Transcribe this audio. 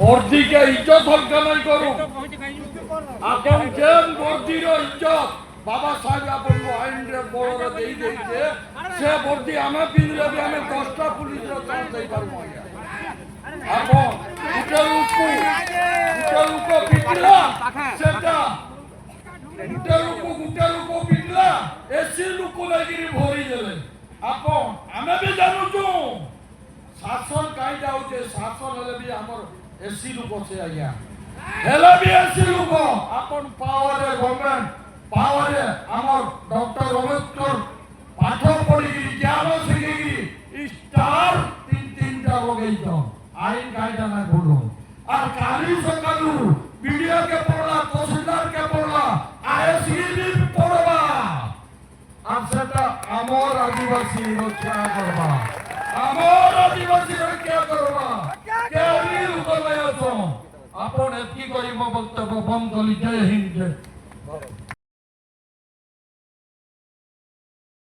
বর্দিকে ইজ্জত হলকা নাই করু আপন যেন বর্দির ইজ্জত বাবা সাহেব আপন আইনরে বড় দেই দেইছে সে বর্দি আমি পিনলে আমি 10টা পুলিশের চান্স দেই পারবো আপন উটেলুকু পিটলা সেটা উটেলুকু পিটলা এসি লুকু লাগিরি ভরি দেলে আপন আমি भी জানু তো শাসন কাইদা হচ্ছে শাসন হলে भी আমার এসি লুক আছে আজ্ঞা হেলে भी এসি লুক আপন পাওয়ারে গভর্নমেন্ট পাওয়ারে আমার ডক্টর অম্বেদকর পাঠ পড়িকি জ্ঞান শিখিকি স্টার তিনটা লগাইছ আইন কায়দা না ভুলো আর কালি সকালু বিডিও কে পড়লা তহসিলদার কে পড়লা আইএসসি পড়বা আর সেটা আমার আদিবাসী রক্ষা করবা আমার আদিবাসী রক্ষা করবা কেউই উত্তর নাই আছো আপন এতকি করিব বক্তব্য বন্ধ করি জয় হিন্দ।